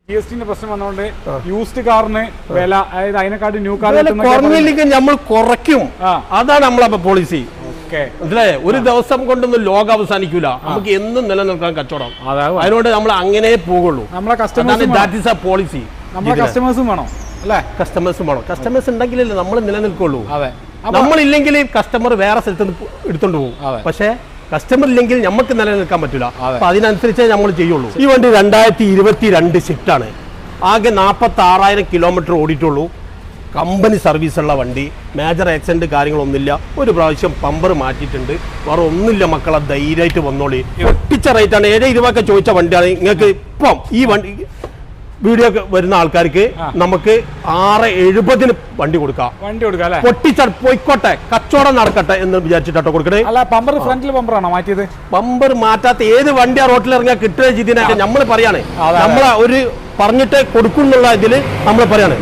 GST പ്രശ്നം വന്നുകൊണ്ട് used കാറിന് വില അതായത് അതിനെക്കാട്ടി ന്യൂ കാർ കുറഞ്ഞില്ലെങ്കിൽ നമ്മൾ കുറയ്ക്കും. അതാണ് നമ്മളെ പോളിസി. മനസ്സിലായേ? ഒരു ദിവസം കൊണ്ടൊന്നും ലോകം അവസാനിക്കൂല. നമുക്ക് എന്നും നിലനിൽക്കാൻ കച്ചവടം. അതിനോട് നമ്മൾ അങ്ങനെ പോകുള്ളൂ. നമ്മളെ കസ്റ്റമേഴ്സ് പോളിസി. നമ്മളെ കസ്റ്റമേഴ്സും വേണം അല്ലേ? കസ്റ്റമേഴ്സും വേണം. കസ്റ്റമേഴ്സ് ഉണ്ടെങ്കിലല്ലേ നമ്മൾ നിലനിൽക്കുള്ളൂ. നമ്മളില്ലെങ്കിൽ കസ്റ്റമർ വേറെ സ്ഥലത്ത് എടുത്തോണ്ട് പോകും. പക്ഷേ കസ്റ്റമർ ഇല്ലെങ്കിൽ നമുക്ക് നിലനിൽക്കാൻ പറ്റില്ല. അപ്പൊ അതിനനുസരിച്ചേ നമ്മൾ ചെയ്യുള്ളൂ. ഈ വണ്ടി 2022 ഷിഫ്റ്റ് ആണ്. ആകെ 46,000 കിലോമീറ്റർ ഓടിയിട്ടുള്ളൂ. കമ്പനി സർവീസുള്ള വണ്ടി. മേജർ ആക്സിഡന്റ് കാര്യങ്ങളൊന്നുമില്ല. ഒരു പ്രാവശ്യം പമ്പർ മാറ്റിയിട്ടുണ്ട്. വേറെ ഒന്നുമില്ല മക്കളെ, ധൈര്യമായിട്ട് വന്നോളി. ഒട്ടിച്ച റേറ്റ് ആണ്. 7,20 ചോദിച്ച വണ്ടിയാണ്. നിങ്ങൾക്ക് ഇപ്പം ഈ വണ്ടി വീഡിയോ വരുന്ന ആൾക്കാർക്ക് നമുക്ക് 6,70 വണ്ടി കൊടുക്കാം. പൊട്ടിച്ചാൽ പോയിക്കോട്ടെ, കച്ചവടം നടക്കട്ടെ എന്ന് വിചാരിച്ചിട്ടോ കൊടുക്കണേ. പമ്പർ മാറ്റാത്ത ഏത് വണ്ടിയാ റോട്ടിൽ ഇറങ്ങിയാൽ കിട്ടുക ചെയ്തതിനൊക്കെ നമ്മൾ പറയാണ്. നമ്മളെ ഒരു പറഞ്ഞിട്ട് കൊടുക്കുന്നുള്ള ഇതില് നമ്മൾ പറയാണ്.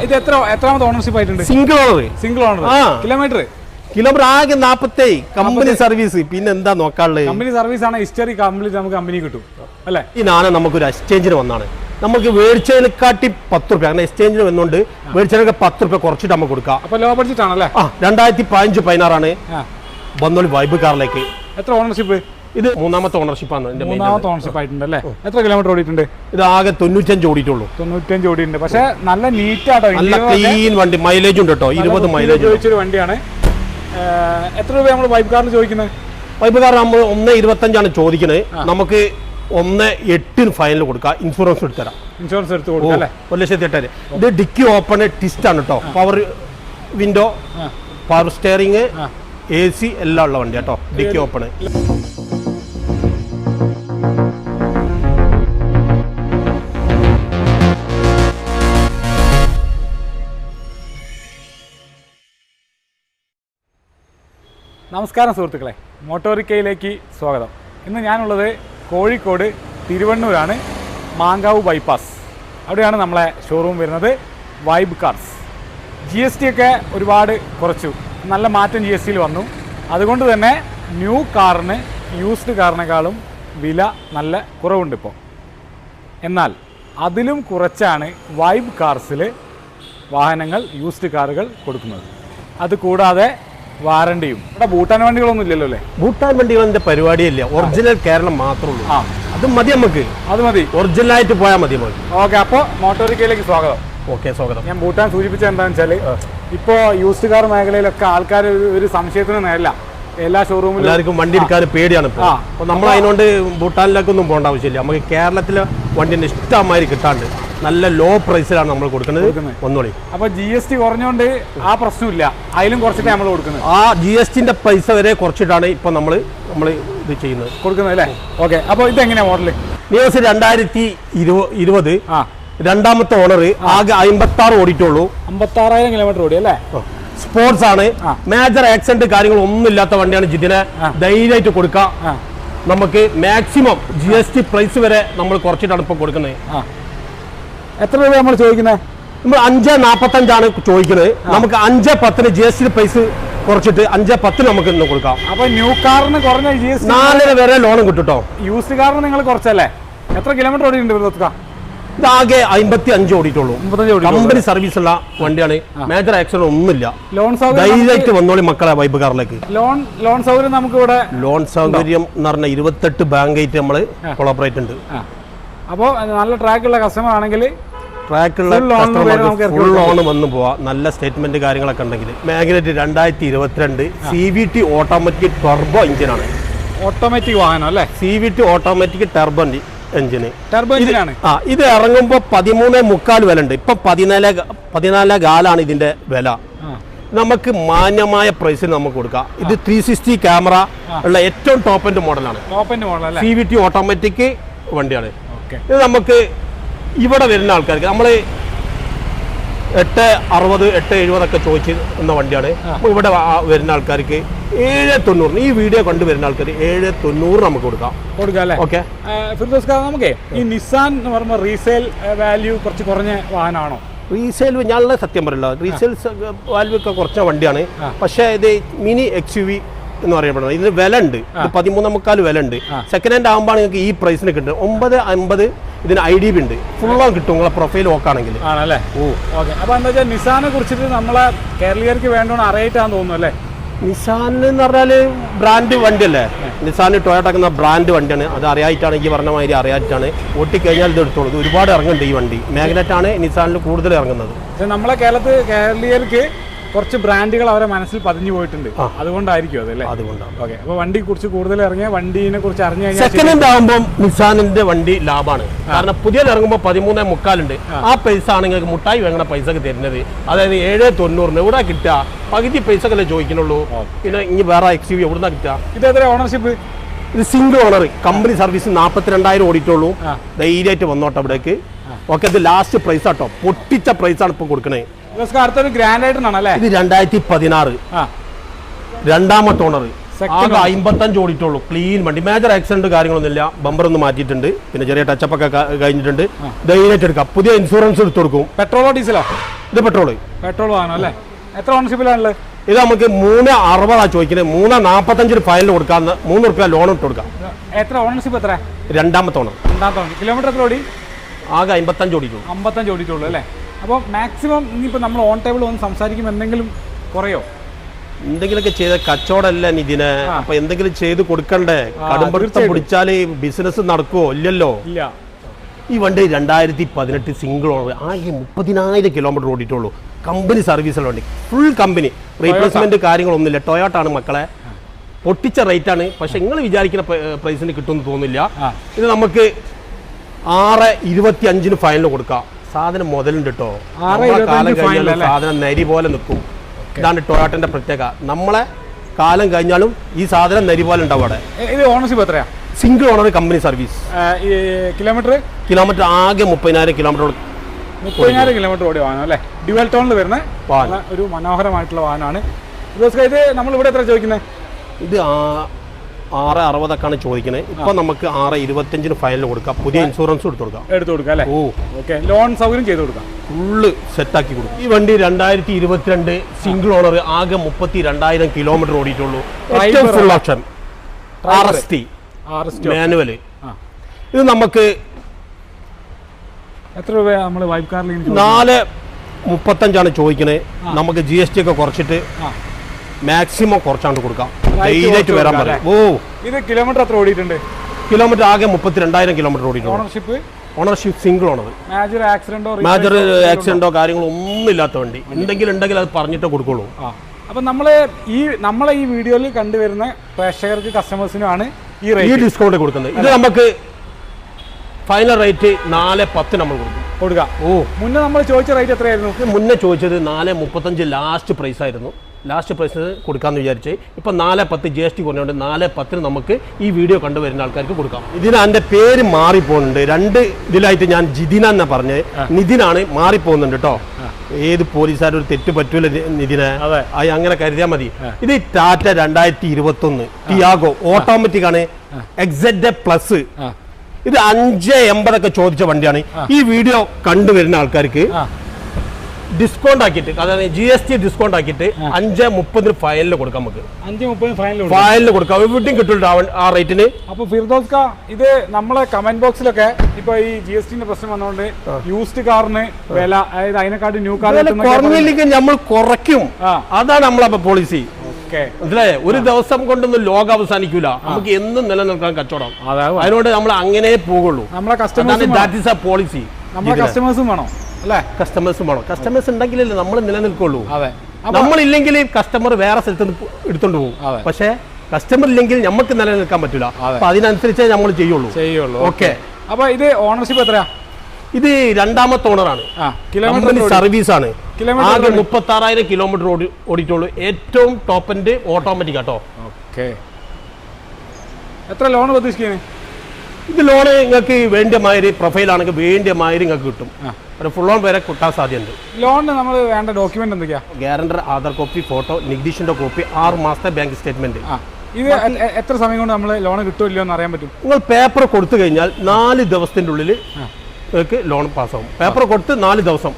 ഇത് എത്രാമത്തെ ഓണർഷിപ്പ് ആയിട്ടുണ്ട്? Single owner. കിലോമീറ്റർ ആകെ 40. Company service. പിന്നെ എന്താ നോക്കാനുള്ളത്? കമ്പനി സർവീസ് ആണ്. ഹിസ്റ്ററി കംപ്ലീറ്റ് നമുക്ക് കമ്പനി കിട്ടും അല്ലെ? ഈ നാന നമുക്കൊരു എക്സ്ചേഞ്ചിന് വന്നാണ്. നമുക്ക് മേടിച്ചതിനെക്കാട്ടി 10 രൂപ. അങ്ങനെ എക്സ്ചേഞ്ചിന് വന്നുകൊണ്ട് മേടിച്ചതിനൊക്കെ 10 രൂപ കുറച്ചിട്ട് നമുക്ക് കൊടുക്കാം. അപ്പൊ ലോ ബഡ്ജറ്റ് ആണല്ലേ? 2015-16 ആണ് വന്നോളി വൈബ് കാറിലേക്ക്. എത്ര ഓണർഷിപ്പ്? ഇത് 3ാമത്തെ ഓണർഷിപ്പാണ്. മൂന്നാമത്തെ ഓണർഷിപ്പ് ആയിട്ടുണ്ട് അല്ലേ? എത്ര കിലോമീറ്റർ ഓടിയിട്ടുണ്ട്? ഇത് ആകെ 95 ഓടിയിട്ടുള്ളൂ. 95 ഓടിയിട്ടുണ്ട്. പക്ഷെ നല്ല നീറ്റ് ആട്ടോ, നല്ല ക്ലീൻ വണ്ടി. മൈലേജ് ഉണ്ട് കേട്ടോ. 20 മൈലേജ് ചോദിച്ചൊരു വണ്ടിയാണ്. എത്ര രൂപ നമ്മൾ വൈബ് കാറിന് ചോദിക്കുന്നത്? വൈബ് കാർ നമ്മൾ 1,25 ചോദിക്കുന്നത്. നമുക്ക് 1,8 ഫൈനൽ കൊടുക്കാം. ഇൻഷുറൻസ് എടുത്തരാം. ഇൻഷുറൻസ് എടുത്ത് കൊടുക്കാം അല്ലേ? 1,08,000. ഇത് ഡിക്കി ഓപ്പൺ ട്വിസ്റ്റ് ആണ് കേട്ടോ. Power window, power steering, AC എല്ലാം ഉള്ള വണ്ടി കേട്ടോ. Dickey open. നമസ്കാരം സുഹൃത്തുക്കളെ, മോട്ടോറിക്കയിലേക്ക് സ്വാഗതം. ഇന്ന് ഞാനുള്ളത് കോഴിക്കോട് തിരുവണ്ണൂരാണ്, മാങ്കാവ് ബൈപ്പാസ്. അവിടെയാണ് നമ്മളെ ഷോറൂം വരുന്നത്. Vibe cars. GST ഒക്കെ ഒരുപാട് കുറച്ചു, നല്ല മാറ്റം GSTയിൽ വന്നു. അതുകൊണ്ട് തന്നെ ന്യൂ കാറിന് യൂസ്ഡ് കാറിനേക്കാളും വില നല്ല കുറവുണ്ട് ഇപ്പോൾ. എന്നാൽ അതിലും കുറച്ചാണ് വൈബ് കാർസിൽ വാഹനങ്ങൾ, യൂസ്ഡ് കാറുകൾ കൊടുക്കുന്നത്. അതുകൂടാതെ വാറണ്ടിയും. ഇവിടെ ഭൂട്ടാൻ വണ്ടികളൊന്നും ഇല്ലല്ലോ അല്ലേ? ഭൂട്ടാൻ വണ്ടികളുടെ പരിപാടിയില്ല. ഒറിജിനൽ കേരളം മാത്രമേ ഉള്ളൂ. അത് മതി നമുക്ക്. അത് മതി, ഒറിജിനൽ ആയിട്ട് പോയാൽ മതി. ഓക്കെ. അപ്പോൾ മോട്ടോറിക്കയിലേക്ക് സ്വാഗതം. ഓക്കെ, സ്വാഗതം. ഞാൻ ഭൂട്ടാൻ സൂചിപ്പിച്ചത് എന്താണെന്ന് വെച്ചാൽ, ഇപ്പോൾ യൂസ്ഡ് കാർ മേഖലയിലൊക്കെ ആൾക്കാർ ഒരു സംശയത്തിന് നേരില്ല. എല്ലാ ഷോറൂമിലും എല്ലാവർക്കും വണ്ടി എടുക്കാൻ പേടിയാണ്. അപ്പോൾ നമ്മൾ അതിനോണ്ട് ഭൂട്ടാനിലേക്കൊന്നും പോകേണ്ട ആവശ്യമില്ല. നമുക്ക് കേരളത്തിലെ വണ്ടിന്റെ ഇഷ്ടമായി കിട്ടാണ്ട് നല്ല ലോ പ്രൈസിലാണ് നമ്മൾ കൊടുക്കുന്നത്. ഒന്നുകൂടി അപ്പൊ GST കുറഞ്ഞുകൊണ്ട് ആ പ്രശ്നമില്ല, അതിലും കുറച്ചിട്ട് നമ്മൾ കൊടുക്കുന്നത്. ആ GSTന്റെ പൈസ വരെ കുറച്ചിട്ടാണ് ഇപ്പൊ നമ്മൾ ഇത് ചെയ്യുന്നത്, കൊടുക്കുന്നത് അല്ലേ? ഓക്കെ. അപ്പൊ ഇതെങ്ങനെയാ മോഡല്? നിയോസ് 2020 രണ്ടാമത്തെ ഓണർ. ആകെ 56 ഓടിയിട്ടുള്ളൂ. 56,000 കിലോമീറ്റർ ഓടി അല്ലേ? സ്പോർട്സ് ആണ്. മേജർ ആക്സിഡന്റ് കാര്യങ്ങൾ ഒന്നും ഇല്ലാത്ത വണ്ടിയാണ്. ജിതിനെ ധൈര്യമായിട്ട് കൊടുക്കാം. നമുക്ക് മാക്സിമം GST പ്രൈസ് വരെ നമ്മൾ കുറച്ചിട്ടാണ് ഇപ്പൊ കൊടുക്കുന്നത്. എത്ര രൂപ നമ്മൾ ചോദിക്കുന്നത്? നമ്മൾ 5,45 ചോദിക്കുന്നത്. നമുക്ക് 5,10 GST പ്രൈസ് കുറച്ചിട്ട് 5,10 നമുക്ക് ഇന്ന് കൊടുക്കാം. അപ്പൊ ന്യൂ കാറിന് കുറഞ്ഞ GST 4 വരെ ലോണും കിട്ടും കേട്ടോ. യൂസ്ഡ് കാറിന് നിങ്ങൾ കുറച്ചല്ലേ? എത്ര കിലോമീറ്റർ ഓടിയിട്ടുണ്ട്? ഇതാകെ 55 ഓടിയിട്ടുള്ളൂ. കമ്പനി സർവീസ് ഉള്ള വണ്ടിയാണ്. മേജർ ആക്സിഡന്റ് ഒന്നുമില്ല. ധൈര്യമായിട്ട് വന്നോളി മക്കളെ വൈബ് കാറിലേക്ക്. ലോൺ സൗകര്യം നമുക്ക് ഇവിടെ. ലോൺ സൗകര്യം എന്ന് പറഞ്ഞാൽ 28 ബാങ്ക് ആയിട്ട് നമ്മൾ കൊളാബറേറ്റ് ഉണ്ട്. അപ്പോൾ നല്ല ട്രാക്കുള്ള കസ്റ്റമർ ആണെങ്കിൽ ട്രാക്കുള്ള ഫുൾ ലോൺ വന്നു പോവാം. നല്ല സ്റ്റേറ്റ്മെന്റ് കാര്യങ്ങളൊക്കെ ഉണ്ടെങ്കിൽ. മാഗ്നറ്റ് 2022 CVT ഓട്ടോമാറ്റിക് ടർബോ എഞ്ചിനാണ്. ഓട്ടോമാറ്റിക് വാഹനം അല്ലേ? CVT ഓട്ടോമാറ്റിക് ടർബോ എഞ്ചിന്. ഇത് ഇറങ്ങുമ്പോ 13.25 വില ഉണ്ട്. ഇപ്പൊ 14.4 ഇതിന്റെ വില. നമുക്ക് മാന്യമായ പ്രൈസിന് നമുക്ക് കൊടുക്കാം. ഇത് 360 ക്യാമറ ഉള്ള ഏറ്റവും ടോപ്പ് എൻഡ് മോഡലാണ്. CVT ഓട്ടോമാറ്റിക് വണ്ടിയാണ്. ഇത് നമുക്ക് ഇവിടെ വരുന്ന ആൾക്കാർക്ക് നമ്മൾ 860, 870 ഒക്കെ ചോദിച്ച് എന്ന വണ്ടിയാണ്. ഇവിടെ വരുന്ന ആൾക്കാർക്ക് 790. ഈ വീഡിയോ കണ്ടുവരുന്ന ആൾക്കാർ 790 നമുക്ക് കൊടുക്കാം. ഓക്കെ. നമുക്ക് ഈ നിസാൻ എന്ന് പറയുമ്പോൾ റീസെയിൽ വാല്യൂ കുറച്ച് കുറഞ്ഞ വാഹനമാണോ? റീസെയിൽ ഞങ്ങളുടെ സത്യം പറയില്ല, റീസെയിൽ വാല്യൂ ഒക്കെ കുറച്ച വണ്ടിയാണ്. പക്ഷേ ഇത് മിനി XUV എന്ന് പറയപ്പെടുന്നത്. ഇതിന് വില ഉണ്ട്, 13.25 വില ഉണ്ട്. സെക്കൻഡ് ഹാൻഡ് ആകുമ്പോൾ നിങ്ങൾക്ക് ഈ പ്രൈസിന് കിട്ടും. 950 ഇതിന് IDB ഉണ്ട്. ഫുള്ളും കിട്ടും നിങ്ങളെ പ്രൊഫൈൽ നോക്കുകയാണെങ്കിൽ. ആണല്ലേ? ഓക്കെ. അപ്പോൾ എന്താ വെച്ചാൽ നിസാനെ കുറിച്ചിട്ട് നമ്മളെ കേരളീയർക്ക് വേണ്ടോന്ന് അറിയിട്ടാന്ന് തോന്നുന്നു അല്ലേ? നിസാൻ എന്ന് പറഞ്ഞാല് ബ്രാൻഡ് വണ്ടിയല്ലേ. നിസാൻ ടൊയോട്ട എന്ന ബ്രാൻഡ് വണ്ടിയാണ്. അത് അറിയായിട്ടാണ്, ഈ പറഞ്ഞ മാതിരി അറിയായിട്ടാണ്. ഓട്ടിക്കഴിഞ്ഞാൽ ഇത് എടുത്തോളൂ. ഇത് ഒരുപാട് ഇറങ്ങുന്നുണ്ട് ഈ വണ്ടി. മാഗ്നറ്റ് ആണ് നിസാനിൽ കൂടുതൽ ഇറങ്ങുന്നത്. നമ്മളെ കേരളീയർക്ക് കുറച്ച് ബ്രാൻഡുകൾ അവരെ മനസ്സിൽ പതിഞ്ഞു പോയിട്ടുണ്ട്. അതുകൊണ്ടായിരിക്കും അതല്ലേ? അതുകൊണ്ടാണ്. ഓക്കെ. അപ്പോൾ വണ്ടി കുറിച്ച് കൂടുതൽ ഇറങ്ങിയ വണ്ടീനെ കുറിച്ച് അറിഞ്ഞു കഴിഞ്ഞാൽ സെക്കൻഡ് ഹാൻഡ് ആകുമ്പോൾ നിസാനിന്റെ വണ്ടി ലാഭമാണ്. കാരണം പുതിയത് ഇറങ്ങുമ്പോൾ 13.25 ഉണ്ട്. ആ പൈസ ആണ് നിങ്ങൾക്ക് മുട്ടായി വാങ്ങുന്ന പൈസക്ക് തരുന്നത്. അതായത് 790 എവിടെ കിട്ടുക? പകുതി പൈസക്കല്ലേ ചോദിക്കുന്നുള്ളൂ. പിന്നെ ഇനി വേറെ XUV എവിടുന്നാ കിട്ടുക? ഇത് എത്ര ഓണർഷിപ്പ്? ഇത് സിംഗിൾ ഓണർ. Company service 42,000 ഓടിയിട്ടുള്ളൂ. ധൈര്യമായിട്ട് വന്നോട്ടെ ഇവിടേക്ക്. ഓക്കെ. ഇത് ലാസ്റ്റ് പ്രൈസ് ആട്ടോ. പൊട്ടിച്ച പ്രൈസാണ് ഇപ്പൊ കൊടുക്കണേ. അടുത്തൊരു ഗ്രാൻഡ് ആയിട്ടാണല്ലേ? ഇത് 2016 രണ്ടാമത്തെ ഓണർ. 55 ഓടിയിട്ടുള്ളൂ. ക്ലീൻ വണ്ടി. മേജർ ആക്സിഡന്റ് കാര്യങ്ങളൊന്നുമില്ല. ബമ്പർ ഒന്ന് മാറ്റിയിട്ടുണ്ട്. പിന്നെ ചെറിയ ടച്ചപ്പ് ഒക്കെ കഴിഞ്ഞിട്ടുണ്ട്. ധൈര്യമായിട്ട് എടുക്കാം. പുതിയ ഇൻഷുറൻസ് എടുത്തു കൊടുക്കും. പെട്രോളോ ഡീസലോ? ഇത് പെട്രോൾ ആണ് അല്ലേ? എത്ര ഓണർഷിപ്പിലാണുള്ളത്? ഇത് നമുക്ക് 360 ചോദിക്കുന്നത്. 345 ഫയലിൽ കൊടുക്കാം. 3 റുപ്യ ലോൺ ഇട്ട് കൊടുക്കാം. എത്ര ഓണർഷിപ്പ്? എത്ര? രണ്ടാമത്തെ ഓണർ. കിലോമീറ്റർ എത്ര ഓടി? ആകെ 55 ഓടിയിട്ടുള്ളൂ. 55 ഓടിയിട്ടുള്ളൂ അല്ലേ? അപ്പോൾ മാക്സിമം ഇനിയിപ്പോൾ നമ്മൾ ഓൺ ടേബിൾ വന്ന് സംസാരിക്കുമ്പോൾ എന്തെങ്കിലും കുറയോ? എന്തെങ്കിലുമൊക്കെ ചെയ്ത കച്ചവടമല്ല ഇതിനെ. അപ്പൊ എന്തെങ്കിലും ചെയ്ത് കൊടുക്കണ്ടേ? കടുംപിടുത്തം പിടിച്ചാല് ബിസിനസ് നടക്കുവോ? ഇല്ലല്ലോ. ഈ വണ്ടി 2018 സിംഗിൾ ഓണർ. ആകെ 30,000 കിലോമീറ്റർ ഓടിയിട്ടുള്ളൂ. കമ്പനി സർവീസുള്ള വണ്ടി. Full company. റീപ്ലേസ്മെന്റ് കാര്യങ്ങളൊന്നുമില്ല. ടൊയോട്ട ആണ് മക്കളെ. പൊട്ടിച്ച റേറ്റ് ആണ്. പക്ഷെ നിങ്ങൾ വിചാരിക്കുന്ന പ്രൈസിന് കിട്ടുമെന്ന് തോന്നില്ല. ഇത് നമുക്ക് 6.25 ഫൈനൽ കൊടുക്കാം. സാധനം മുതലുണ്ട് കേട്ടോ. കാലം കഴിഞ്ഞാലും സാധനം നരി പോലെ നിൽക്കും. ഇതാണ് ടൊയോട്ടന്റെ പ്രത്യേകത. നമ്മളെ കാലം കഴിഞ്ഞാലും ഈ സാധനം നരി പോലെ ഉണ്ടാവും അവിടെ. ഇത് ഓണർഷിപ്പ് എത്രയാ? Single owner company service. Kilometre ആകെ 30,000 കിലോമീറ്റർ. 30,000 കിലോമീറ്റർ ഓടിയ വാഹനം അല്ലേ? ഡ്യുവൽ ടോണിൽ വരുന്ന ഒരു മനോഹരമായിട്ടുള്ള വാഹനമാണ്. ഇത് നമ്മൾ ഇവിടെ എത്ര ചോദിക്കുന്നത്? ഇത് 660 ചോദിക്കുന്നത്. ഇപ്പൊ നമുക്ക് 625 ഫയലിൽ കൊടുക്കാം. പുതിയ ഇൻഷുറൻസ് എടുത്തു കൊടുക്കാം അല്ലേ? ഓക്കെ. ലോൺ സൗകര്യം ചെയ്ത് കൊടുക്കാം. ഫുള്ള് സെറ്റാക്കി കൊടുക്കും. ഈ വണ്ടി 2022 സിംഗിൾ ഓണർ. ആകെ 32,000 കിലോമീറ്റർ ഓടിയിട്ടുള്ളൂ. Full option RST manual. ഇത് നമുക്ക് എത്ര രൂപ നമ്മൾ വൈപ്പ് കാറിൽ? 435 ചോദിക്കുന്നത്. നമുക്ക് GST ഒക്കെ കുറച്ചിട്ട് മാക്സിമം കുറച്ചാണ്ട് കൊടുക്കാം. ധൈര്യമായിട്ട് വരാൻ പറയും. ഇത് കിലോമീറ്റർ എത്ര ഓടിയിട്ടുണ്ട്? കിലോമീറ്റർ ആകെ 32,000 കിലോമീറ്റർ ഓടിയിട്ടുണ്ട്. Ownership single owner. മേജർ ആക്സിഡന്റോ കാര്യങ്ങളോ ഒന്നും ഇല്ലാത്ത വണ്ടി. ഉണ്ടെങ്കിൽ അത് പറഞ്ഞിട്ടേ കൊടുക്കുള്ളൂ. അപ്പൊ നമ്മളെ ഈ വീഡിയോയിൽ കണ്ടുവരുന്ന പ്രേക്ഷകർക്ക് കസ്റ്റമേഴ്സിനുമാണ് ഈ ഡിസ്കൗണ്ട് കൊടുക്കുന്നത്. ഇത് നമുക്ക് ഫൈനൽ റേറ്റ് 410 നമ്മൾ കൊടുക്കാം. മുന്നേ നമ്മൾ ചോദിച്ച റേറ്റ് എത്രയായിരുന്നു? മുന്നേ ചോദിച്ചത് 435 ലാസ്റ്റ് പ്രൈസ് ആയിരുന്നു. ലാസ്റ്റ് പ്രൈസ് കൊടുക്കാമെന്ന് വിചാരിച്ച് ഇപ്പം 410 GST കുറഞ്ഞുകൊണ്ട് 410 നമുക്ക് ഈ വീഡിയോ കണ്ടുവരുന്ന ആൾക്കാർക്ക് കൊടുക്കാം. ഇതിന് എൻ്റെ പേര് മാറിപ്പോകുന്നുണ്ട്. 2 ഇതിലായിട്ട് ഞാൻ ജിതിന എന്നാ പറഞ്ഞത്. നിതിനാണ്. മാറിപ്പോകുന്നുണ്ട് കേട്ടോ. ഏത് പോലീസുകാരും ഒരു തെറ്റ് പറ്റൂല നിതിനെ. അങ്ങനെ കരുതിയാൽ മതി. ഇത് ടാറ്റ 2021 ടിയാഗോ ഓട്ടോമാറ്റിക് ആണ്. XZ+. ഇത് 580 ചോദിച്ച വണ്ടിയാണ്. ഈ വീഡിയോ കണ്ടുവരുന്ന ആൾക്കാർക്ക് ഡിസ്കൗണ്ട് ആക്കിയിട്ട്, അതായത് GST ഡിസ്കൗണ്ട് ആക്കിയിട്ട് 530 ഫയലിൽ കൊടുക്കാം. നമുക്ക് 530 ഫയലിൽ കൊടുക്കാം. എവിടെയും കിട്ടില്ല ആ റേറ്റിന്. അപ്പൊ ഫിർദൗസ് കാ, ഇത് നമ്മളെ കമന്റ് ബോക്സിലൊക്കെ ഇപ്പൊ ഈ GSTന്റെ പ്രശ്നം വന്നുകൊണ്ട് യൂസ്ഡ് കാറിന് വില, അതായത് അതിനെക്കാട്ടി ന്യൂ കാർ കുറഞ്ഞില്ലെങ്കിൽ നമ്മൾ കുറയ്ക്കും. അതാണ് നമ്മളെ പോളിസി. മനസ്സിലായേ? ഒരു ദിവസം കൊണ്ടൊന്നും ലോകം അവസാനിക്കൂല. നമുക്ക് എന്നും നിലനിൽക്കാൻ കച്ചവടം. അതിനോട് നമ്മൾ അങ്ങനെ പോകുള്ളൂ. നമ്മളെ കസ്റ്റമേഴ്സ് പോളിസി. നമ്മളെ കസ്റ്റമേഴ്സും വേണം അല്ലേ? കസ്റ്റമേഴ്സും വേണം. കസ്റ്റമേഴ്സ് ഉണ്ടെങ്കിലല്ലേ നമ്മൾ നിലനിൽക്കുള്ളൂ. നമ്മളില്ലെങ്കിൽ കസ്റ്റമർ വേറെ സ്ഥലത്ത് എടുത്തോണ്ട് പോകും. പക്ഷെ കസ്റ്റമർ ഇല്ലെങ്കിൽ നമുക്ക് നിലനിൽക്കാൻ പറ്റില്ല. അപ്പൊ അതിനനുസരിച്ചേ നമ്മൾ ചെയ്യുള്ളൂ. ഓക്കെ. അപ്പൊ ഇത് ഓണർഷിപ്പ് എത്രയാ? ഇത് രണ്ടാമത്തെ ഓണറാണ്. കമ്പനി സർവീസ് ആണ്. ആകെ 36,000 കിലോമീറ്റർ ഓടിയിട്ടുള്ളൂ. ഏറ്റവും ടോപ്പ് എൻഡ് ഓട്ടോമാറ്റിക് ആട്ടോ. ഓക്കെ. എത്ര ലോൺ പ്രതീക്ഷിക്കുന്നത്? ഇത് ലോണ് നിങ്ങൾക്ക് വേണ്ടിയ മാതിരി പ്രൊഫൈൽ ആണെങ്കിൽ വേണ്ടിയ മാതിരി നിങ്ങൾക്ക് കിട്ടും. ഫുൾ ലോൺ വരെ കിട്ടാൻ സാധ്യതയുണ്ട്. ലോണിന് നമ്മൾ വേണ്ട ഡോക്യുമെന്റ് എന്തൊക്കെയാ? ഗ്യാരണ്ടർ, ആധാർ കോപ്പി, ഫോട്ടോ, നികുതിന്റെ കോപ്പി, 6 മാസത്തെ ബാങ്ക് സ്റ്റേറ്റ്മെന്റ്. ഇത് എത്ര സമയം കൊണ്ട് നമ്മൾ ലോൺ കിട്ടുമല്ലോ എന്ന് അറിയാൻ പറ്റും? നിങ്ങൾ പേപ്പർ കൊടുത്തു കഴിഞ്ഞാൽ 4 ദിവസത്തിന്റെ ഉള്ളിൽ നിങ്ങൾക്ക് ലോൺ പാസ്സാവും. പേപ്പർ കൊടുത്ത് 4 ദിവസം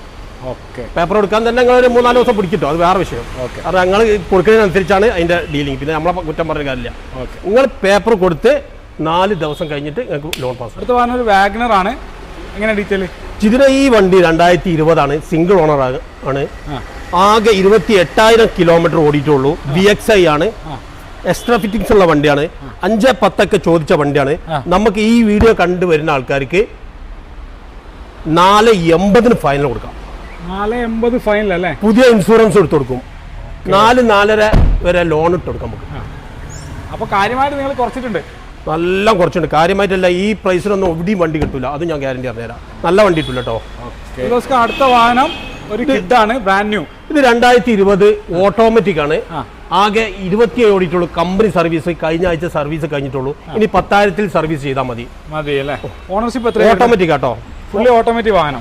ഓക്കെ. പേപ്പർ കൊടുക്കാൻ തന്നെ നിങ്ങൾ ഒരു 3-4 ദിവസം പിടിക്കിട്ടോ, അത് വേറെ വിഷയം. അത് ഞങ്ങൾ കൊടുക്കുന്നതിനനുസരിച്ചാണ് അതിന്റെ ഡീലിംഗ്. പിന്നെ നമ്മളെ കുറ്റം പറഞ്ഞ കാര്യമില്ല. നിങ്ങൾ പേപ്പർ കൊടുത്ത് 4 ദിവസം കഴിഞ്ഞിട്ട് നിങ്ങൾക്ക് ലോൺ പാസ്. അടുത്ത വാഹനം ഒരു വാഗനർ ആണ്. എങ്ങനെ ഡീറ്റെയിൽ? ഇതിന് ഈ വണ്ടി 2020 ആണ്, സിംഗിൾ ഓണർ ആണ്. ആകെ 28,000 കിലോമീറ്റർ ഓടിയിട്ടുള്ളൂ. VXI ആണ്, എക്സ്ട്രാ ഫിറ്റിംഗ്സ് ഉള്ള വണ്ടിയാണ്. 5-10 ചോദിച്ച വണ്ടിയാണ്. നമുക്ക് ഈ വീഡിയോ കണ്ടുവരുന്ന ആൾക്കാർക്ക് 480 ഫൈനൽ കൊടുക്കാം. 480 ഫൈനൽ അല്ലേ? പുതിയ ഇൻഷുറൻസ് എടുത്തു കൊടുക്കും. 4-4.5 വരെ ലോൺ ഇട്ട് കൊടുക്കാം നമുക്ക്. അപ്പോൾ കാര്യമായിട്ട് നിങ്ങൾ കുറച്ചിട്ടുണ്ട്? നല്ല കുറച്ചുണ്ട്. കാര്യമായിട്ടല്ല, ഈ പ്രൈസിനൊന്നും എവിടെയും വണ്ടി കിട്ടില്ല, അത് ഞാൻ ഗ്യാരണ്ടി പറഞ്ഞുതരാം. നല്ല വണ്ടി കിട്ടില്ല കേട്ടോ. അടുത്ത വാഹനം ഒരു കിഡാണ്, ബ്രാൻഡ് ന്യൂ. ഇത് 2020 ഓട്ടോമാറ്റിക് ആണ്. ആകെ 27 ഓടിയിട്ടുള്ളൂ. കമ്പനി സർവീസ് കഴിഞ്ഞ ആഴ്ച സർവീസ് കഴിഞ്ഞിട്ടുള്ളൂ. ഇനി 10,000 സർവീസ് ചെയ്താൽ മതി. അല്ലേ? ഓണർഷിപ്പ് എത്ര? ഓട്ടോമാറ്റിക് ആട്ടോ, ഫുള്ളി ഓട്ടോമാറ്റിക് വാഹനം.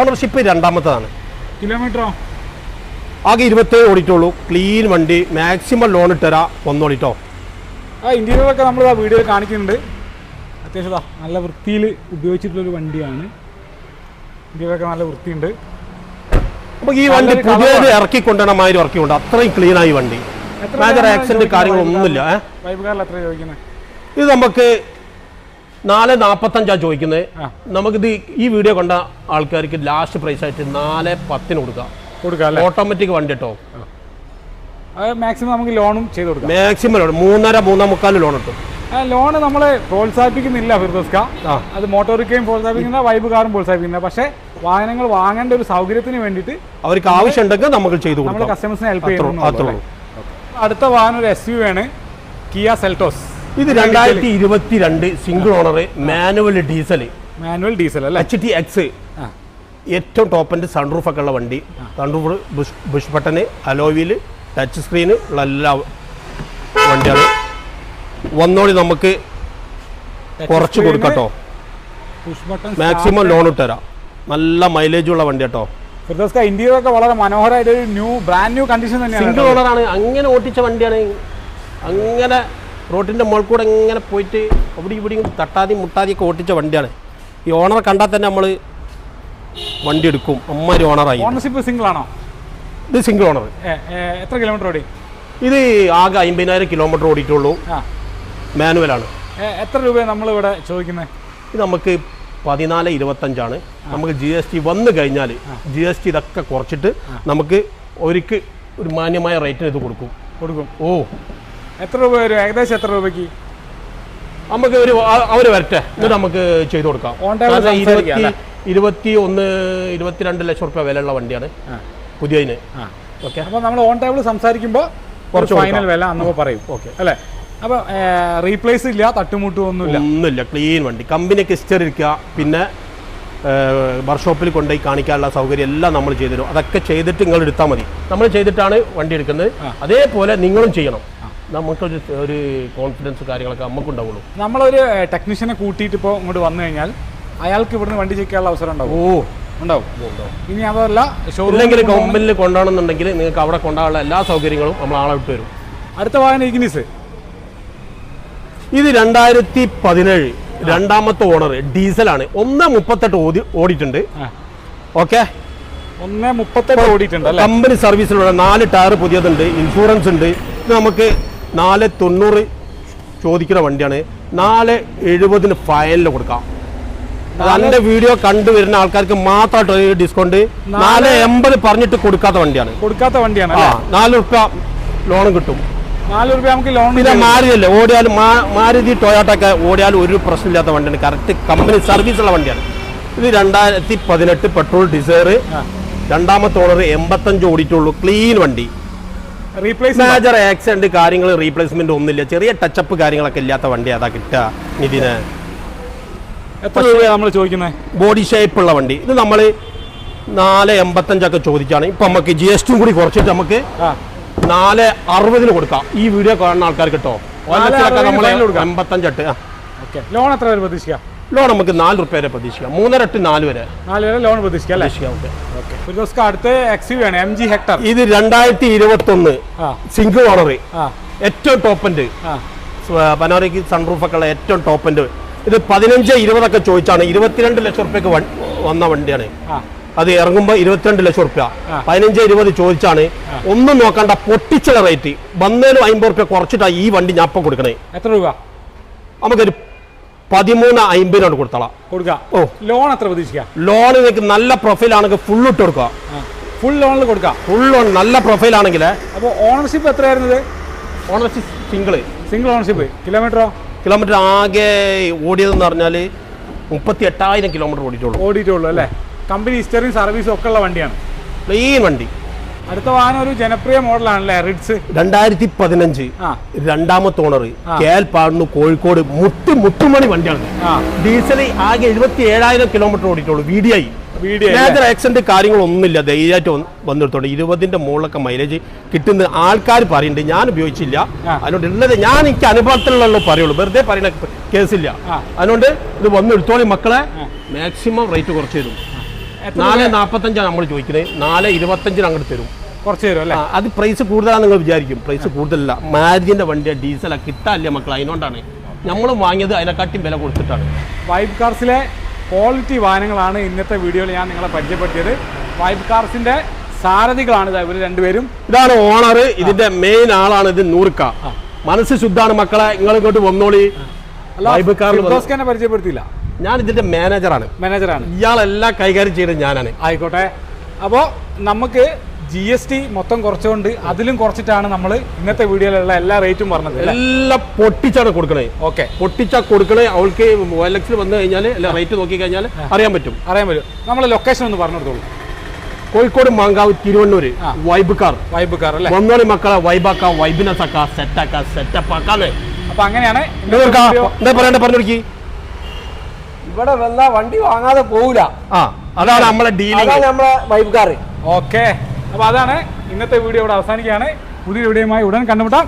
ഓണർഷിപ്പ് 2ാമത്തതാണ്. കിലോമീറ്ററോ? ആകെ 27 ഓടിയിട്ടുള്ളൂ. ക്ലീൻ വണ്ടി. മാക്സിമം ലോൺ ഇട്ടരാ. ഒന്നോളിട്ടോ. ഇന്റീരിയറൊക്കെ നമ്മൾ ആ വീഡിയോയിൽ കാണിക്കുന്നുണ്ട്. അത്യാവശ്യം നല്ല വൃത്തിയിൽ ഉപയോഗിച്ചിട്ടുള്ളൊരു വണ്ടിയാണ്. ഇന്റീരിയറൊക്കെ നല്ല വൃത്തിയുണ്ട്. നമുക്ക് ഈ വണ്ടി പുതിയത് ഇറക്കി കൊണ്ടുവന്ന മാതിരി ഇറക്കിക്കൊണ്ട് അത്രയും ക്ലീൻ ആയി വണ്ടി. മേജർ ആക്സിഡന്റ് കാര്യങ്ങളൊന്നുമില്ല. ഇത് നമുക്ക് 445 ചോദിക്കുന്നത്. നമുക്കിത് ഈ വീഡിയോ കണ്ട ആൾക്കാർക്ക് ലാസ്റ്റ് പ്രൈസ് ആയിട്ട് 410 കൊടുക്കാം. ഓട്ടോമാറ്റിക് വണ്ടി കേട്ടോ. മാക്സിമം നമുക്ക് ലോണും ചെയ്ത് കൊടുക്കാം. മാക്സിമം ലോൺ 3.5-3.25 ലോൺ കിട്ടും. ലോണ് നമ്മൾ പ്രോത്സാഹിപ്പിക്കുന്നില്ല ഫിർദോസ്ക. അത് മോട്ടോറിക്കയും പ്രോത്സാഹിപ്പിക്കുന്ന, വൈബ് കാറും പ്രോത്സാഹിപ്പിക്കുന്ന. പക്ഷേ വാഹനങ്ങൾ വാങ്ങേണ്ട ഒരു സൗകര്യത്തിന് വേണ്ടിയിട്ട് അവർക്ക് ആവശ്യമുണ്ടെങ്കിൽ നമുക്ക് ചെയ്തു കൊടുക്കാം. നമ്മൾ കസ്റ്റമേഴ്സിനെ ഹെൽപ്പ് ചെയ്യുന്നു. അടുത്ത വാഹനം ഒരു SUV ആണ്, കിയ സെൽറ്റോസ്. ഇത് 2022 സിംഗിൾ ഓണർ, മാനുവൽ ഡീസൽ അല്ലേ? HTX ഏറ്റവും ടോപ്പ് എൻഡ് സൺറൂഫ് ഒക്കെ ഉള്ള വണ്ടി. Sunroof, Bush button, അലോവിയിൽ, touch screen ഉള്ള എല്ലാ വണ്ടിയാണ്. വന്നോളി, നമുക്ക് കുറച്ച് കൊടുക്കട്ടോ. മാക്സിമം ലോൺ ഇട്ടുതരാം. നല്ല മൈലേജ് ഉള്ള വണ്ടി കേട്ടോ. ഇന്റീരിയർ ഒക്കെ വളരെ മനോഹരമായിട്ട് ഒരു ബ്രാൻഡ് ന്യൂ കണ്ടീഷൻ തന്നെയാണ്. സിംഗിൾ ഓണറാണ്. അങ്ങനെ ഓട്ടിച്ച വണ്ടിയാണ്. അങ്ങനെ റോഡിന്റെ മുകളിൽ കൂടെ ഇങ്ങനെ പോയിട്ട് അവിടെ ഇവിടെയും തട്ടാതി മുട്ടാതിയൊക്കെ ഓട്ടിച്ച വണ്ടിയാണ്. ഈ ഓണർ കണ്ടാൽ തന്നെ നമ്മൾ വണ്ടി എടുക്കും. അമ്മാരി ഓണറായി. ഓണർഷിപ്പ് സിംഗിൾ ആണോ? ഇത് സിംഗിൾ ഓണർ. എത്ര കിലോമീറ്റർ ഓടി? ഇത് ആകെ 50,000 കിലോമീറ്റർ ഓടിയിട്ടുള്ളൂ. മാനുവലാണ്. എത്ര രൂപയാണ് നമ്മൾ ഇവിടെ ചോദിക്കുന്നത്? ഇത് നമുക്ക് 14.25 നമുക്ക് GST വന്നു കഴിഞ്ഞാൽ GST ഇതൊക്കെ കുറച്ചിട്ട് നമുക്ക് ഒരു മാന്യമായ റേറ്റിന് ഇത് കൊടുക്കും. ഓ, എത്ര രൂപ വരും ഏകദേശം? എത്ര രൂപയ്ക്ക് നമുക്ക് അവർ വരട്ടെ, എന്നിട്ട് നമുക്ക് ചെയ്തു കൊടുക്കാം. 21-22 ലക്ഷം റുപ്യ വിലയുള്ള വണ്ടിയാണ് പുതിയതിന്. ഓക്കെ, അപ്പോൾ നമ്മൾ ഓൺ ടേബിൾ സംസാരിക്കുമ്പോൾ കുറച്ച് ഫൈനൽ വില അന്നപ്പോൾ പറയും. ഓക്കെ അല്ലേ? അപ്പോൾ റീപ്ലേസ് ഇല്ല, തട്ടുമുട്ടും ഒന്നുമില്ല. ക്ലീൻ വണ്ടി. കമ്പനിക്ക് ഹിസ്റ്ററി ഇരിക്കുക. പിന്നെ വർക്ക്ഷോപ്പിൽ കൊണ്ടുപോയി കാണിക്കാനുള്ള സൗകര്യം എല്ലാം നമ്മൾ ചെയ്തു. അതൊക്കെ ചെയ്തിട്ട് നിങ്ങൾ എടുത്താൽ മതി. നമ്മൾ ചെയ്തിട്ടാണ് വണ്ടി എടുക്കുന്നത്. അതേപോലെ നിങ്ങളും ചെയ്യണം. നമുക്കൊരു കോൺഫിഡൻസ് കാര്യങ്ങളൊക്കെ നമുക്കുണ്ടാവുള്ളൂ. നമ്മളൊരു ടെക്നീഷ്യനെ കൂട്ടിയിട്ട് ഇപ്പോൾ ഇങ്ങോട്ട് വന്നു കഴിഞ്ഞാൽ അയാൾക്ക് ഇവിടുന്ന് വണ്ടി ചെക്ക് ചെയ്യാനുള്ള അവസരം ഉണ്ടാവും. ഉണ്ടാവും. ഇനി അതല്ല ഷോറൂമിൽ കമ്പനിയിൽ കൊണ്ടുപോകണമെന്നുണ്ടെങ്കിൽ നിങ്ങൾക്ക് അവിടെ കൊണ്ടുപോകാനുള്ള എല്ലാ സൗകര്യങ്ങളും നമ്മൾ ആളെ വിട്ട് വരും. അടുത്ത വാഹനം ഇഗ്നിസ്. ഇത് 2017 2ാമത്തെ ഓണർ, ഡീസലാണ്. 1.38 ഓടിയിട്ടുണ്ട്. ഓക്കെ, 1.38 ഓടിയിട്ടുണ്ട്. കമ്പനി സർവീസിലുള്ള 4 ടയർ പുതിയതുണ്ട്. ഇൻഷുറൻസ് ഉണ്ട്. ഇത് നമുക്ക് 490 ചോദിക്കുന്ന വണ്ടിയാണ്. 470 ഫൈനലിൽ കൊടുക്കാം. അതിന്റെ വീഡിയോ കണ്ടുവരുന്ന ആൾക്കാർക്ക് മാത്രമായിട്ട് ഡിസ്കൗണ്ട്. 480 പറഞ്ഞിട്ട് കൊടുക്കാത്ത വണ്ടിയാണ്. 4 റുപ്യ ലോണും കിട്ടും. 4 രൂപ നമുക്ക് ലോൺ. പിന്നെ മാരുതിയല്ലേ ഓടിയാലും, മാരുതി ടൊയോട്ട ഒക്കെ ഓടിയാലും ഒരു പ്രശ്നമില്ലാത്ത വണ്ടിയാണ്. കറക്റ്റ് കമ്പനി സർവീസുള്ള വണ്ടിയാണ്. ഇത് 2018 പെട്രോൾ ഡിസയർ, 2ാമത്തെ ഓണർ, 85 ഓടിയിട്ടുള്ളൂ. ക്ലീൻ വണ്ടി. മേജർ ആക്സിഡന്റ് കാര്യങ്ങൾ റീപ്ലേസ്മെന്റ് ഒന്നുമില്ല. ചെറിയ ടച്ചപ്പ് കാര്യങ്ങളൊക്കെ ഇല്ലാത്ത വണ്ടി അതാ കിട്ടുക. ഇതിന് എത്ര രൂപയാണ് നമ്മൾ ചോദിക്കുന്നത്? ബോഡി ഷേപ്പ് ഉള്ള വണ്ടി. ഇത് നമ്മൾ 485 ചോദിച്ചാണ്. ഇപ്പൊ നമുക്ക് GST കൂടി കുറച്ചിട്ട് നമുക്ക് 460 കൊടുക്കാം. ഈ വീഡിയോ കാണുന്ന ആൾക്കാർ കിട്ടോ. 85. ലോൺ എത്ര വരെ പ്രതീക്ഷിക്കാം? ലോൺ നമുക്ക് 4 റുപ്യ വരെ പ്രതീക്ഷിക്കാം. 3.5-4 വരെ ലോൺ പ്രതീക്ഷിക്കാം. അടുത്ത XUV ആണ്, MG ഹെക്ടർ. ഇത് 2021 സിംഗിൾ ഓണർ, ഏറ്റവും ടോപ്പ് എൻഡ് പനോരയ്ക്ക് സൺറൂഫ് ഒക്കെ ഉള്ള ഏറ്റവും ടോപ്പ് എൻഡ്. ഇത് 15-20 ചോദിച്ചാണ്. 22 ലക്ഷം റുപ്യക്ക് വന്ന വണ്ടിയാണ്. അത് ഇറങ്ങുമ്പോൾ 22 ലക്ഷം റുപ്യ 15-20 ചോദിച്ചാണ്. ഒന്നും നോക്കണ്ട, പൊട്ടിച്ചുള്ള റേറ്റ്. വന്നതിന് 50 റുപ്യ കുറച്ചിട്ടാണ് ഈ വണ്ടി ഞാൻ ഇപ്പം കൊടുക്കണേ. എത്ര രൂപ? നമുക്കൊരു 13,50 കൊടുത്തോളാം. ഓ, ലോൺ എത്ര പ്രതീക്ഷിക്കാം? ലോൺ നിങ്ങൾക്ക് നല്ല പ്രൊഫൈൽ ആണെങ്കിൽ ഫുൾ ഇട്ട് കൊടുക്കുക. ഫുൾ ലോണിൽ കൊടുക്കാം. ഫുൾ ലോൺ നല്ല പ്രൊഫൈൽ ആണെങ്കിൽ. അപ്പോൾ ഓണർഷിപ്പ് എത്രയായിരുന്നത്? Ownership single ownership. കിലോമീറ്റർ ആകെ ഓടിയതെന്ന് പറഞ്ഞാൽ 38,000 കിലോമീറ്റർ ഓടിയിട്ടുള്ളൂ അല്ലേ? കമ്പനി ഹിസ്റ്ററിയും സർവീസും ഒക്കെ ഉള്ള വണ്ടിയാണ്. പ്ലെയിൻ വണ്ടി. അടുത്ത വാഹനം ഒരു ജനപ്രിയ മോഡലാണല്ലേ, റിഡ്സ്. 2015 രണ്ടാമത്തെ ഓണർ. കേൽ പാടുന്നു, കോഴിക്കോട്. മുട്ടുമണി വണ്ടിയാണ്. ഡീസൽ ആകെ 77,000 കിലോമീറ്റർ ഓടിയിട്ടുള്ളൂ. VDI മേജർ ആക്സിഡന്റ് കാര്യങ്ങളൊന്നുമില്ല. ധൈര്യമായിട്ട് വന്നെടുത്തോണ്ട് 20ന്റെ മുകളിലൊക്കെ മൈലേജ് കിട്ടുന്ന ആൾക്കാർ പറയുന്നുണ്ട്. ഞാൻ ഉപയോഗിച്ചില്ല. അതുകൊണ്ട് ഉള്ളത് ഞാൻ എനിക്ക് അനുഭവത്തിലുള്ള പറയുള്ളൂ, വെറുതെ പറയുന്ന കേസില്ല. അതുകൊണ്ട് ഇത് വന്നെടുത്തോളി മക്കളെ. മാക്സിമം റേറ്റ് കുറച്ച് തരും. 4,45 നമ്മൾ ചോദിക്കുന്നത്. 4,25 അങ്ങോട്ട് തരും. കുറച്ച് തരും അല്ലേ? അത് പ്രൈസ് കൂടുതലാണെന്ന് നിങ്ങൾ വിചാരിക്കും. പ്രൈസ് കൂടുതലല്ല. മാരുതിന്റെ വണ്ടിയാ, ഡീസലാ, കിട്ടാല്ല മക്കൾ. അതിനോണ്ടാണ് നമ്മൾ വാങ്ങിയത്. അതിനെക്കാട്ടിയും വില കൊടുത്തിട്ടാണ്. വൈബ് കാർസിലെ ക്വാളിറ്റി വാഹനങ്ങളാണ് ഇന്നത്തെ വീഡിയോയിൽ ഞാൻ നിങ്ങളെ പരിചയപ്പെടുത്തിയത്. വൈബ് കാർസിന്റെ സാരഥികളാണ് ഇവർ രണ്ടുപേരും. ഇതാണ് ഓണർ. ഇതിന്റെ മെയിൻ ആളാണ് ഇത്. നൂർക്ക. മനസ്സ് ശുദ്ധാണ് മക്കളെ. നിങ്ങൾ ഇങ്ങോട്ട് വന്നോളി. വൈബ് കാറിനെ പരിചയപ്പെടുത്തിയില്ല. ഞാൻ ഇതിന്റെ മാനേജറാണ്. ഇയാളെല്ലാം കൈകാര്യം ചെയ്യുന്നത് ഞാനാണ്. ആയിക്കോട്ടെ. അപ്പോൾ നമുക്ക് GST മൊത്തം കുറച്ചുകൊണ്ട് അതിലും കുറച്ചിട്ടാണ് നമ്മൾ ഇന്നത്തെ വീഡിയോയിലുള്ള എല്ലാ റേറ്റും പറഞ്ഞത്. എല്ലാം പൊട്ടിച്ചാണ് കൊടുക്കണേ. ഓക്കെ, പൊട്ടിച്ചാ കൊടുക്കണേ. അവൾക്ക് OLX വന്നു കഴിഞ്ഞാൽ റേറ്റ് നോക്കി കഴിഞ്ഞാൽ അറിയാൻ പറ്റും. നമ്മൾ ലൊക്കേഷൻ ഒന്ന് പറഞ്ഞു കൊടുത്തോളൂ. കോഴിക്കോട് മാങ്കാവ് തിരുവണ്ണൂര്. വൈബ് കാർ അല്ലേ? വന്നോളി മക്കളെ. വൈബാക്കാം, വൈബിനെസ് ആക്കാം, സെറ്റപ്പ് ആക്കാന്ന്. അപ്പൊ അങ്ങനെയാണ് എന്താ പറയണ്ടേ, പറഞ്ഞു കൊടുക്കി. ഇവിടെ വന്നാ വണ്ടി വാങ്ങാതെ പോവില്ല. അതാണ് നമ്മളെ ഡീലിംഗ്, നമ്മളെ വൈബ് കാർ. ഓക്കെ, അപ്പൊ അതാണ് ഇന്നത്തെ വീഡിയോ ഇവിടെ അവസാനിക്കുകയാണ്. പുതിയ വീഡിയോയുമായി ഉടൻ കണ്ടുമുട്ടാം.